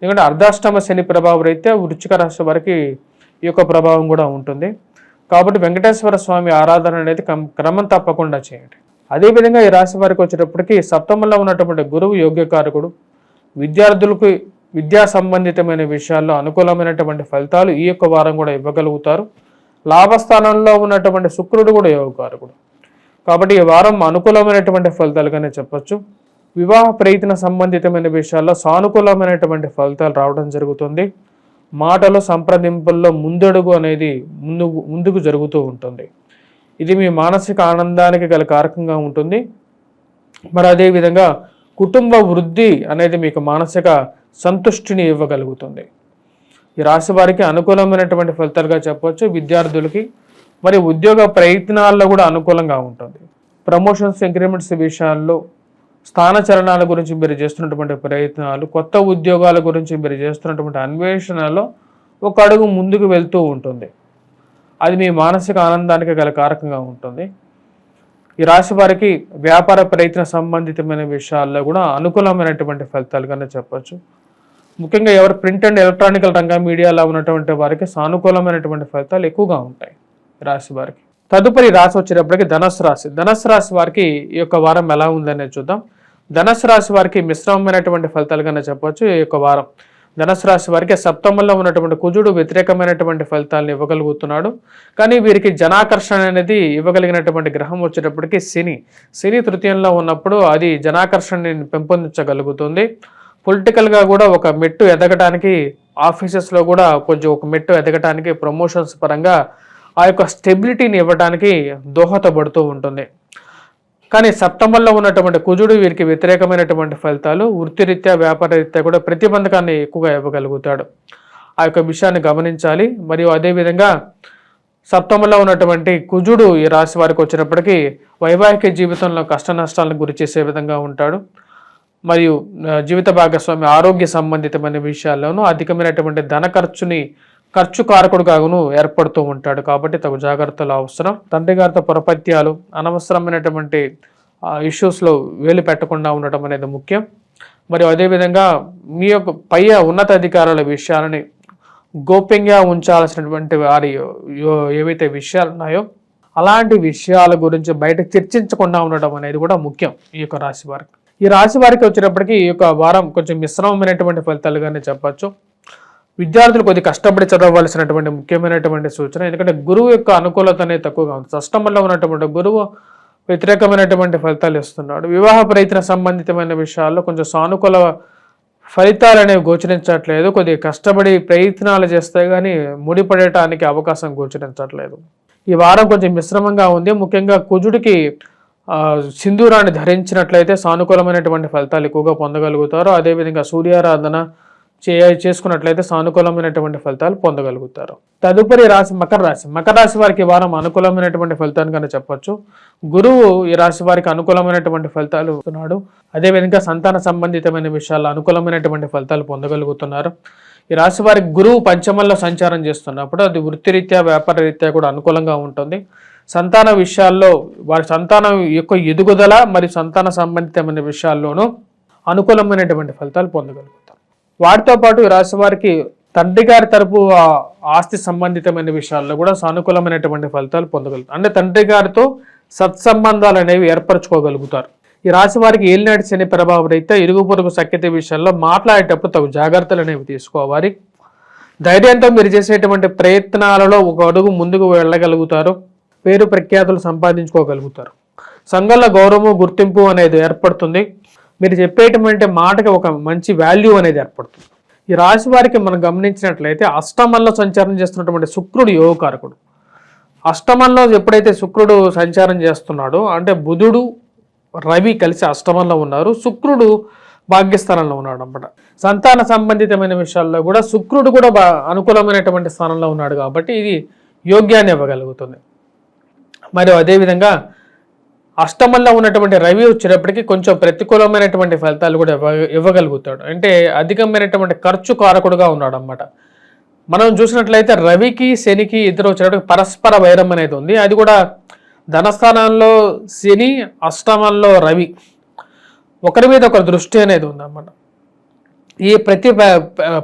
ఎందుకంటే అర్ధాష్టమ శని ప్రభావం రీత్యా వృశ్చిక రాశి వారికి ఈ యొక్క ప్రభావం కూడా ఉంటుంది. కాబట్టి వెంకటేశ్వర స్వామి ఆరాధన అనేది క్రమం తప్పకుండా చేయండి. అదేవిధంగా ఈ రాశి వారికి వచ్చేటప్పటికి సప్తమంలో ఉన్నటువంటి గురువు యోగ్యకారకుడు. విద్యార్థులకు విద్యా సంబంధితమైన విషయాల్లో అనుకూలమైనటువంటి ఫలితాలు ఈ యొక్క వారం కూడా ఇవ్వగలుగుతారు. లాభస్థానంలో ఉన్నటువంటి శుక్రుడు కూడా యోగకారకుడు. కాబట్టి ఈ వారం అనుకూలమైనటువంటి ఫలితాలుగానే చెప్పొచ్చు. వివాహ ప్రయత్న సంబంధితమైన విషయాల్లో సానుకూలమైనటువంటి ఫలితాలు రావడం జరుగుతుంది. మాటలు, సంప్రదింపుల్లో ముందడుగు అనేది ముందుకు జరుగుతూ ఉంటుంది. ఇది మీ మానసిక ఆనందానికి గల కారకంగా ఉంటుంది. మరి అదేవిధంగా కుటుంబ వృద్ధి అనేది మీకు మానసిక సంతుష్టిని ఇవ్వగలుగుతుంది. ఈ రాశి వారికి అనుకూలమైనటువంటి ఫలితాలుగా చెప్పవచ్చు. విద్యార్థులకి మరి ఉద్యోగ ప్రయత్నాల్లో కూడా అనుకూలంగా ఉంటుంది. ప్రమోషన్స్, ఇంక్రిమెంట్స్ విషయాల్లో, స్థానచలనాల గురించి మీరు చేస్తున్నటువంటి ప్రయత్నాలు, కొత్త ఉద్యోగాల గురించి మీరు చేస్తున్నటువంటి అన్వేషణలో ఒక అడుగు ముందుకు వెళ్తూ ఉంటుంది. అది మీ మానసిక ఆనందానికి గల కారకంగా ఉంటుంది. ఈ రాశి వారికి వ్యాపార ప్రయత్న సంబంధితమైన విషయాల్లో కూడా అనుకూలమైనటువంటి ఫలితాలుగానే చెప్పచ్చు. ముఖ్యంగా ఎవరు ప్రింట్ అండ్ ఎలక్ట్రానికల్ రంగ మీడియాలో ఉన్నటువంటి వారికి సానుకూలమైనటువంటి ఫలితాలు ఎక్కువగా ఉంటాయి ఈ రాశి వారికి. తదుపరి రాశి వచ్చేటప్పటికి ధనుస్సు రాశి. ధనుస్సు రాశి వారికి ఈ యొక్క వారం ఎలా ఉందనేది చూద్దాం. ధనుస్సు రాశి వారికి మిశ్రమమైనటువంటి ఫలితాలుగానే చెప్పవచ్చు. ఈ యొక్క వారం ధనుస్సు రాశి వారికి సప్తమంలో ఉన్నటువంటి కుజుడు వ్యతిరేకమైనటువంటి ఫలితాలను ఇవ్వగలుగుతున్నాడు. కానీ వీరికి జనాకర్షణ అనేది ఇవ్వగలిగినటువంటి గ్రహం వచ్చేటప్పటికి శని తృతీయంలో ఉన్నప్పుడు అది జనాకర్షణని పెంపొందించగలుగుతుంది. పొలిటికల్గా కూడా ఒక మెట్టు ఎదగటానికి, ఆఫీసెస్లో కూడా కొంచెం ఒక మెట్టు ఎదగటానికి, ప్రమోషన్స్ పరంగా ఆ యొక్క స్టెబిలిటీని ఇవ్వడానికి దోహదపడుతూ ఉంటుంది. కానీ సప్తమంలో ఉన్నటువంటి కుజుడు వీరికి వ్యతిరేకమైనటువంటి ఫలితాలు, వృత్తిరీత్యా, వ్యాపార రీత్యా కూడా ప్రతిబంధకాన్ని ఎక్కువగా ఇవ్వగలుగుతాడు. ఆ యొక్క విషయాన్ని గమనించాలి. మరియు అదేవిధంగా సప్తమంలో ఉన్నటువంటి కుజుడు ఈ రాశి వారికి వచ్చినప్పటికీ వైవాహిక జీవితంలో కష్ట నష్టాలను గురి చేసే విధంగా ఉంటాడు. మరియు జీవిత భాగస్వామి ఆరోగ్య సంబంధితమైన విషయాల్లోనూ అధికమైనటువంటి ధన ఖర్చుని ఖర్చు కారకుడుగాను ఏర్పడుతూ ఉంటాడు. కాబట్టి తగు జాగ్రత్తలు అవసరం. తండ్రి గారితో పొరపత్యాలు, అనవసరమైనటువంటి ఇష్యూస్లో వేలు పెట్టకుండా ఉండటం అనేది ముఖ్యం. మరియు అదేవిధంగా మీ యొక్క పై ఉన్నత అధికారుల విషయాలని గోప్యంగా ఉంచాల్సినటువంటి వారి ఏవైతే విషయాలు ఉన్నాయో అలాంటి విషయాల గురించి బయట చర్చించకుండా ఉండడం అనేది కూడా ముఖ్యం ఈ యొక్క రాశి వారికి. ఈ రాశి వారికి వచ్చేటప్పటికి ఈ యొక్క వారం కొంచెం మిశ్రమమైనటువంటి ఫలితాలుగానే చెప్పచ్చు. విద్యార్థులు కొద్దిగా కష్టపడి చదవవలసినటువంటి ముఖ్యమైనటువంటి సూచన. ఎందుకంటే గురువు యొక్క అనుకూలత అనేది తక్కువగా ఉంది. అష్టమంలో ఉన్నటువంటి గురువు వ్యతిరేకమైనటువంటి ఫలితాలు ఇస్తున్నాడు. వివాహ ప్రయత్న సంబంధితమైన విషయాల్లో కొంచెం సానుకూల ఫలితాలు అనేవి గోచరించట్లేదు. కొద్దిగా కష్టపడి ప్రయత్నాలు చేస్తే కానీ ముడిపడటానికి అవకాశం గోచరించట్లేదు. ఈ వారం కొంచెం మిశ్రమంగా ఉంది. ముఖ్యంగా కుజుడికి సింధూరాన్ని ధరించినట్లయితే సానుకూలమైనటువంటి ఫలితాలు ఎక్కువగా పొందగలుగుతారు. అదేవిధంగా సూర్యారాధన చేసుకున్నట్లయితే సానుకూలమైనటువంటి ఫలితాలు పొందగలుగుతారు. తదుపరి రాశి మకర రాశి. మకర రాశి వారికి వారం అనుకూలమైనటువంటి ఫలితాన్ని కనుక చెప్పొచ్చు. గురువు ఈ రాశి వారికి అనుకూలమైనటువంటి ఫలితాలు ఇస్తున్నాడు. అదేవిధంగా సంతాన సంబంధితమైన విషయాల్లో అనుకూలమైనటువంటి ఫలితాలు పొందగలుగుతున్నారు. ఈ రాశి వారికి గురువు పంచమంలో సంచారం చేస్తున్నప్పుడు అది వృత్తిరీత్యా వ్యాపార రీత్యా కూడా అనుకూలంగా ఉంటుంది. సంతాన విషయాల్లో వారి సంతానం యొక్క ఎదుగుదల మరియు సంతాన సంబంధితమైన విషయాల్లోనూ అనుకూలమైనటువంటి ఫలితాలు పొందగలుగుతారు. వాటితో పాటు ఈ రాశి వారికి తండ్రి గారి తరపు ఆస్తి సంబంధితమైన విషయాల్లో కూడా సానుకూలమైనటువంటి ఫలితాలు పొందగలుగుతారు. అంటే తండ్రి గారితో సత్సంబంధాలు అనేవి ఏర్పరచుకోగలుగుతారు. ఈ రాశి వారికి ఏలినాటి శని ప్రభావం రీత్యా ఇరుగు పొరుగు సఖ్యత విషయాల్లో మాట్లాడేటప్పుడు తగు జాగ్రత్తలు అనేవి తీసుకోవాలి. ధైర్యంతో మీరు చేసేటువంటి ప్రయత్నాలలో ఒక అడుగు ముందుకు వెళ్ళగలుగుతారు. పేరు ప్రఖ్యాతులు సంపాదించుకోగలుగుతారు. సంఘంలో గౌరవము గుర్తింపు అనేది ఏర్పడుతుంది. మీరు చెప్పేటువంటి మాటకి ఒక మంచి వాల్యూ అనేది ఏర్పడుతుంది. ఈ రాశి వారికి మనం గమనించినట్లయితే అష్టమంలో సంచారం చేస్తున్నటువంటి శుక్రుడు యోగకారకుడు. అష్టమంలో ఎప్పుడైతే శుక్రుడు సంచారం చేస్తున్నాడో అంటే బుధుడు రవి కలిసి అష్టమంలో ఉన్నారు, శుక్రుడు భాగ్యస్థానంలో ఉన్నాడు అన్నమాట. సంతాన సంబంధితమైన విషయాల్లో కూడా శుక్రుడు కూడా అనుకూలమైనటువంటి స్థానంలో ఉన్నాడు కాబట్టి ఇది యోగ్యాన్ని ఇవ్వగలుగుతుంది. మరియు అదేవిధంగా అష్టమంలో ఉన్నటువంటి రవి వచ్చేటప్పటికి కొంచెం ప్రతికూలమైనటువంటి ఫలితాలు కూడా ఇవ్వగలుగుతాడు. అంటే అధికమైనటువంటి ఖర్చు కారకుడుగా ఉన్నాడు అన్నమాట. మనం చూసినట్లయితే రవికి శనికి ఇద్దరు వచ్చేటప్పటికి పరస్పర వైరం అనేది ఉంది. అది కూడా ధనస్థానంలో శని, అష్టమంలో రవి, ఒకరి మీద ఒకరి దృష్టి అనేది ఉందన్నమాట. ఈ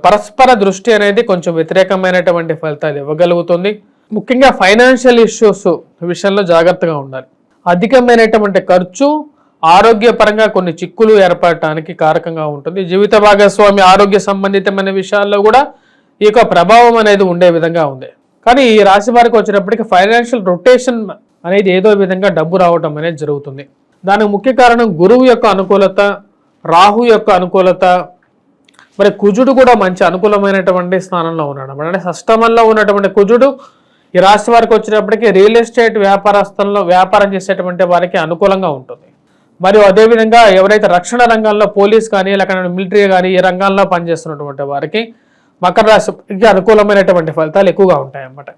పరస్పర దృష్టి అనేది కొంచెం వ్యతిరేకమైనటువంటి ఫలితాలు ఇవ్వగలుగుతుంది. ముఖ్యంగా ఫైనాన్షియల్ ఇష్యూస్ విషయంలో జాగ్రత్తగా ఉండాలి. అధికమైనటువంటి ఖర్చు ఆరోగ్యపరంగా కొన్ని చిక్కులు ఏర్పడటానికి కారకంగా ఉంటుంది. జీవిత భాగస్వామి ఆరోగ్య సంబంధితమైన విషయాల్లో కూడా ఈ యొక్క ప్రభావం అనేది ఉండే విధంగా ఉంది. కానీ ఈ రాశి వారికి వచ్చేటప్పటికి ఫైనాన్షియల్ రొటేషన్ అనేది ఏదో విధంగా డబ్బు రావటం అనేది జరుగుతుంది. దానికి ముఖ్య కారణం గురువు యొక్క అనుకూలత, రాహు యొక్క అనుకూలత, మరి కుజుడు కూడా మంచి అనుకూలమైనటువంటి స్థానంలో ఉన్నాడు. అంటే అష్టమంలో ఉన్నటువంటి కుజుడు ఈ రాశి వారికి వచ్చినప్పటికీ రియల్ ఎస్టేట్ వ్యాపారస్తుల్లో వ్యాపారం చేసేటువంటి వారికి అనుకూలంగా ఉంటుంది. మరియు అదేవిధంగా ఎవరైతే రక్షణ రంగంలో పోలీస్ కానీ లేకపోతే మిలిటరీ కానీ ఈ రంగాల్లో పనిచేస్తున్నటువంటి వారికి మకర రాశికి అనుకూలమైనటువంటి ఫలితాలు ఎక్కువగా ఉంటాయన్నమాట.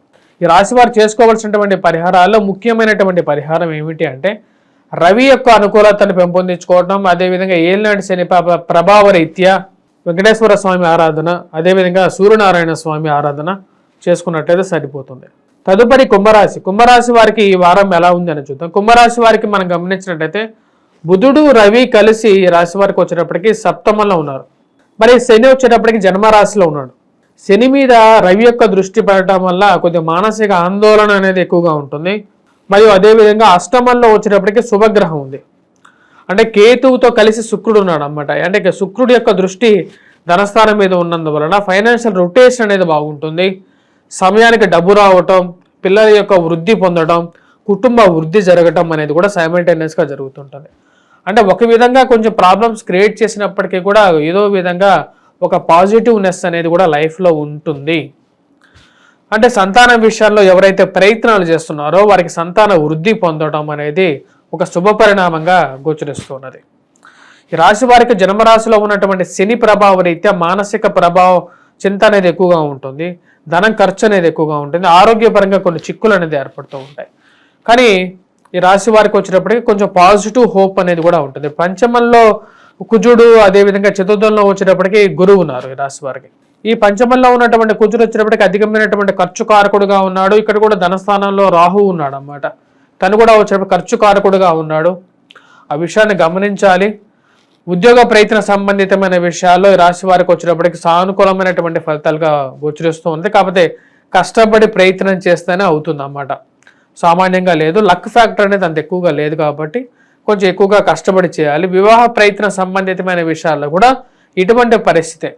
ఈ రాశి వారు చేసుకోవాల్సినటువంటి పరిహారాల్లో ముఖ్యమైనటువంటి పరిహారం ఏమిటి అంటే రవి యొక్క అనుకూలతను పెంపొందించుకోవడం, అదేవిధంగా ఏలినాటి శని ప్రభావ రీత్యా వెంకటేశ్వర స్వామి ఆరాధన, అదేవిధంగా సూర్యనారాయణ స్వామి ఆరాధన చేసుకున్నట్లయితే సరిపోతుంది. తదుపరి కుంభరాశి. కుంభరాశి వారికి ఈ వారం ఎలా ఉంది అని చూద్దాం. కుంభరాశి వారికి మనం గమనించినట్లయితే బుధుడు రవి కలిసి ఈ రాశి వారికి వచ్చేటప్పటికి సప్తమంలో ఉన్నారు. మరి శని వచ్చేటప్పటికి జన్మరాశిలో ఉన్నాడు. శని మీద రవి యొక్క దృష్టి పడటం వల్ల కొద్దిగా మానసిక ఆందోళన అనేది ఎక్కువగా ఉంటుంది. మరియు అదేవిధంగా అష్టమంలో వచ్చేటప్పటికి శుభగ్రహం ఉంది. అంటే కేతువుతో కలిసి శుక్రుడు ఉన్నాడు అన్నమాట. అంటే శుక్రుడి యొక్క దృష్టి ధనస్థానం మీద ఉన్నందువలన ఫైనాన్షియల్ రొటేషన్ అనేది బాగుంటుంది. సమయానికి డబ్బు రావటం, పిల్లల యొక్క వృద్ధి పొందడం, కుటుంబ వృద్ధి జరగటం అనేది కూడా సైమల్టేనియస్గా జరుగుతుంటుంది. అంటే ఒక విధంగా కొంచెం ప్రాబ్లమ్స్ క్రియేట్ చేసినప్పటికీ కూడా ఏదో విధంగా ఒక పాజిటివ్నెస్ అనేది కూడా లైఫ్లో ఉంటుంది. అంటే సంతాన విషయాల్లో ఎవరైతే ప్రయత్నాలు చేస్తున్నారో వారికి సంతాన వృద్ధి పొందడం అనేది ఒక శుభ పరిణామంగా గోచరిస్తున్నది. ఈ రాశి వారికి జన్మరాశిలో ఉన్నటువంటి శని ప్రభావ రీత్యా మానసిక ప్రభావం చింత అనేది ఎక్కువగా ఉంటుంది. ధనం ఖర్చు అనేది ఎక్కువగా ఉంటుంది. ఆరోగ్యపరంగా కొన్ని చిక్కులు అనేది ఏర్పడుతూ ఉంటాయి. కానీ ఈ రాశి వారికి వచ్చేటప్పటికి కొంచెం పాజిటివ్ హోప్ అనేది కూడా ఉంటుంది. పంచమంలో కుజుడు, అదేవిధంగా చతుర్థంలో వచ్చేటప్పటికి గురువు ఉన్నారు ఈ రాశి వారికి. ఈ పంచమంలో ఉన్నటువంటి కుజుడు వచ్చినప్పటికీ అధికమైనటువంటి ఖర్చు కారకుడుగా ఉన్నాడు. ఇక్కడ కూడా ధనస్థానంలో రాహు ఉన్నాడు అన్నమాట. తను కూడా వచ్చినప్పుడు ఖర్చు కారకుడుగా ఉన్నాడు. ఆ విషయాన్ని గమనించాలి. ఉద్యోగ ప్రయత్న సంబంధితమైన విషయాల్లో ఈ రాశి వారికి వచ్చినప్పటికీ సానుకూలమైనటువంటి ఫలితాలుగా గోచరిస్తూ ఉంది. కాకపోతే కష్టపడి ప్రయత్నం చేస్తేనే అవుతుంది అన్నమాట. సామాన్యంగా లేదు. లక్ ఫ్యాక్టర్ అనేది అంత ఎక్కువగా లేదు కాబట్టి కొంచెం ఎక్కువగా కష్టపడి చేయాలి. వివాహ ప్రయత్న సంబంధితమైన విషయాల్లో కూడా ఇటువంటి పరిస్థితే.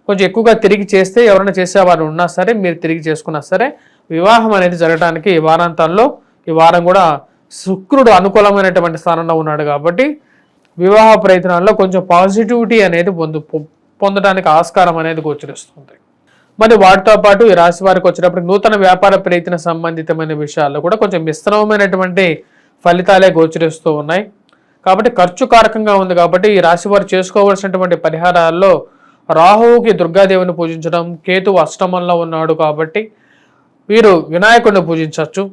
కొంచెం ఎక్కువగా తిరిగి చేస్తే ఎవరైనా చేసేవారు ఉన్నా సరే, మీరు తిరిగి చేసుకున్నా సరే వివాహం అనేది జరగడానికి ఈ వారాంతంలో, ఈ వారం కూడా శుక్రుడు అనుకూలమైనటువంటి స్థానంలో ఉన్నాడు కాబట్టి వివాహ ప్రయత్నాల్లో కొంచెం పాజిటివిటీ అనేది పొందడానికి ఆస్కారం అనేది గోచరిస్తుంది. మరి వాటితో పాటు ఈ రాశి వారికి వచ్చినప్పుడు నూతన వ్యాపార ప్రయత్న సంబంధితమైన విషయాల్లో కూడా కొంచెం మిశ్రమమైనటువంటి ఫలితాలే గోచరిస్తూ ఉన్నాయి. కాబట్టి ఖర్చు కారకంగా ఉంది కాబట్టి ఈ రాశి వారు చేసుకోవాల్సినటువంటి పరిహారాల్లో రాహువుకి దుర్గాదేవిని పూజించడం, కేతువు అష్టమంలో ఉన్నాడు కాబట్టి వీరు వినాయకుడిని పూజించవచ్చు.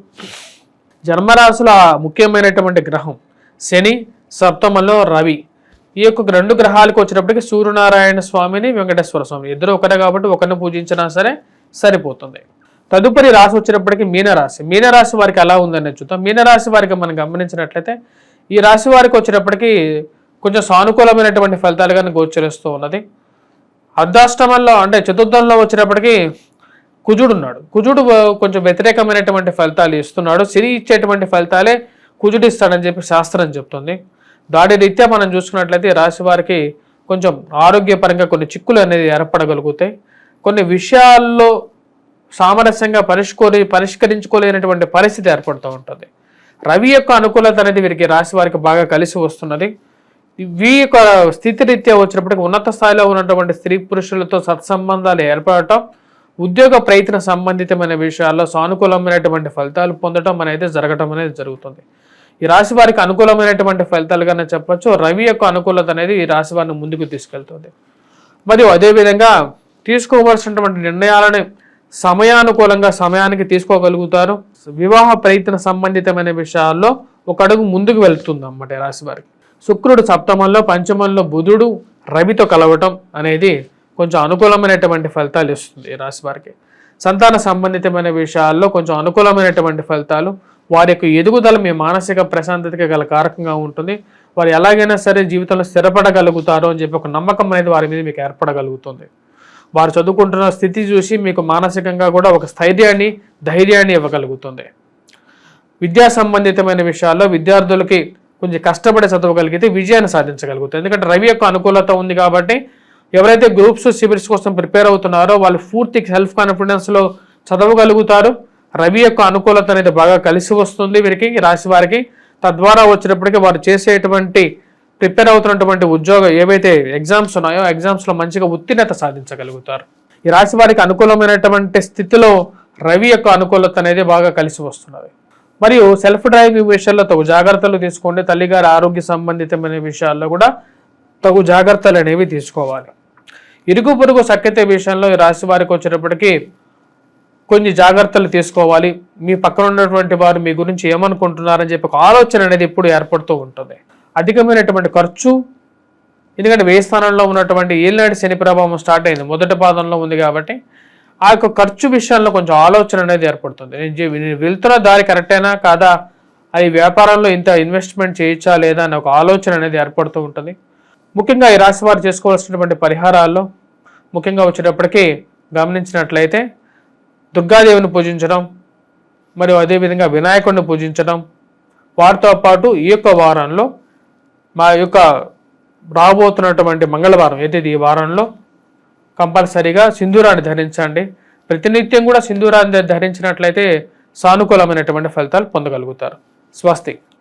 జన్మరాశుల ముఖ్యమైనటువంటి గ్రహం శని, సప్తమంలో రవి. ఈ యొక్క 2 గ్రహాలకు వచ్చినప్పటికీ సూర్యనారాయణ స్వామిని, వెంకటేశ్వర స్వామి ఇద్దరు ఒకటే కాబట్టి ఒకరిని పూజించినా సరే సరిపోతుంది. తదుపరి రాశి వచ్చినప్పటికీ మీనరాశి. మీనరాశి వారికి ఎలా ఉందని చూద్దాం. మీనరాశి వారికి మనం గమనించినట్లయితే ఈ రాశి వారికి వచ్చినప్పటికీ కొంచెం సానుకూలమైనటువంటి ఫలితాలుగా గోచరిస్తూ ఉన్నది. అర్ధాష్టమంలో అంటే చతుర్థంలో వచ్చినప్పటికీ కుజుడు ఉన్నాడు. కుజుడు కొంచెం వ్యతిరేకమైనటువంటి ఫలితాలు ఇస్తున్నాడు. శని ఇచ్చేటువంటి ఫలితాలే కుజుడు ఇస్తాడని చెప్పి శాస్త్రం చెప్తుంది. దాడి రీత్యా మనం చూసుకున్నట్లయితే రాశి వారికి కొంచెం ఆరోగ్యపరంగా కొన్ని చిక్కులు అనేది ఏర్పడగలుగుతాయి. కొన్ని విషయాల్లో సామరస్యంగా పరిష్కరించుకోలేనటువంటి పరిస్థితి ఏర్పడుతూ ఉంటుంది. రవి యొక్క అనుకూలత అనేది వీరికి రాశి వారికి బాగా కలిసి వస్తున్నది. వీ యొక్క స్థితి రీత్యా వచ్చినప్పటికీ ఉన్నత స్థాయిలో ఉన్నటువంటి స్త్రీ పురుషులతో సత్సంబంధాలు ఏర్పడటం, ఉద్యోగ ప్రయత్న సంబంధితమైన విషయాల్లో సానుకూలమైనటువంటి ఫలితాలు పొందడం అనేది జరగటం అనేది జరుగుతుంది. ఈ రాశి వారికి అనుకూలమైనటువంటి ఫలితాలుగానే చెప్పచ్చు. రవి యొక్క అనుకూలత అనేది ఈ రాశి వారిని ముందుకు తీసుకెళ్తుంది. మరియు అదేవిధంగా తీసుకోవాల్సినటువంటి నిర్ణయాలను సమయానుకూలంగా సమయానికి తీసుకోగలుగుతారు. వివాహ ప్రయత్న సంబంధితమైన విషయాల్లో ఒక అడుగు ముందుకు వెళ్తుంది అన్నమాట రాశి వారికి. శుక్రుడు సప్తమంలో, పంచమంలో బుధుడు రవితో కలవటం అనేది కొంచెం అనుకూలమైనటువంటి ఫలితాలు ఇస్తుంది ఈ రాశి వారికి. సంతాన సంబంధితమైన విషయాల్లో కొంచెం అనుకూలమైనటువంటి ఫలితాలు, వారి యొక్క ఎదుగుదల మీ మానసిక ప్రశాంతతకి గల కారకంగా ఉంటుంది. వారు ఎలాగైనా సరే జీవితంలో స్థిరపడగలుగుతారు అని చెప్పి ఒక నమ్మకం అనేది వారి మీద మీకు ఏర్పడగలుగుతుంది. వారు చదువుకుంటున్న స్థితి చూసి మీకు మానసికంగా కూడా ఒక స్థైర్యాన్ని, ధైర్యాన్ని ఇవ్వగలుగుతుంది. విద్యా సంబంధితమైన విషయాల్లో విద్యార్థులకి కొంచెం కష్టపడి చదవగలిగితే విజయాన్ని సాధించగలుగుతారు. ఎందుకంటే రవి యొక్క అనుకూలత ఉంది కాబట్టి ఎవరైతే గ్రూప్స్, సివిల్స్ కోసం ప్రిపేర్ అవుతున్నారో వాళ్ళు పూర్తి సెల్ఫ్ కాన్ఫిడెన్స్లో చదవగలుగుతారు. రవి యొక్క అనుకూలత అనేది బాగా కలిసి వస్తుంది వీరికి, రాశి వారికి. తద్వారా వచ్చినప్పటికీ వారు చేసేటువంటి ప్రిపేర్ అవుతున్నటువంటి ఉద్యోగం ఏవైతే ఎగ్జామ్స్ ఉన్నాయో ఎగ్జామ్స్లో మంచిగా ఉత్తీర్ణత సాధించగలుగుతారు. ఈ రాశి వారికి అనుకూలమైనటువంటి స్థితిలో రవి యొక్క అనుకూలత అనేది బాగా కలిసి వస్తున్నది. మరియు సెల్ఫ్ డ్రైవింగ్ విషయాల్లో తగు జాగ్రత్తలు తీసుకోండి. తల్లిగారి ఆరోగ్య సంబంధితమైన విషయాల్లో కూడా తగు జాగ్రత్తలు అనేవి తీసుకోవాలి. ఇరుగు పొరుగు సఖ్యత విషయంలో ఈ రాశి వారికి వచ్చేటప్పటికీ కొన్ని జాగ్రత్తలు తీసుకోవాలి. మీ పక్కన ఉన్నటువంటి వారు మీ గురించి ఏమనుకుంటున్నారని చెప్పి ఒక ఆలోచన అనేది ఎప్పుడు ఏర్పడుతూ ఉంటుంది. అధికమైనటువంటి ఖర్చు, ఎందుకంటే వ్యయ స్థానంలో ఉన్నటువంటి ఏలినాటి శని ప్రభావం స్టార్ట్ అయింది, మొదటి పాదంలో ఉంది కాబట్టి ఆ యొక్క ఖర్చు విషయంలో కొంచెం ఆలోచన అనేది ఏర్పడుతుంది. నేను వెళ్తున్న దారి కరెక్టేనా కాదా, అది వ్యాపారంలో ఇంత ఇన్వెస్ట్మెంట్ చేయొచ్చా లేదా అనే ఒక ఆలోచన అనేది ఏర్పడుతూ ఉంటుంది. ముఖ్యంగా ఈ రాశి వారు చేసుకోవాల్సినటువంటి పరిహారాల్లో ముఖ్యంగా వచ్చేటప్పటికీ గమనించినట్లయితే దుర్గాదేవిని పూజించడం, మరియు అదేవిధంగా వినాయకుడిని పూజించడం, వారితో పాటు ఈ యొక్క వారంలో మా యొక్క రాబోతున్నటువంటి మంగళవారం ఏదైతే ఈ వారంలో కంపల్సరీగా సింధూరాన్ని ధరించండి. ప్రతినిత్యం కూడా సింధూరాన్ని ధరించినట్లయితే సానుకూలమైనటువంటి ఫలితాలు పొందగలుగుతారు. స్వస్తి.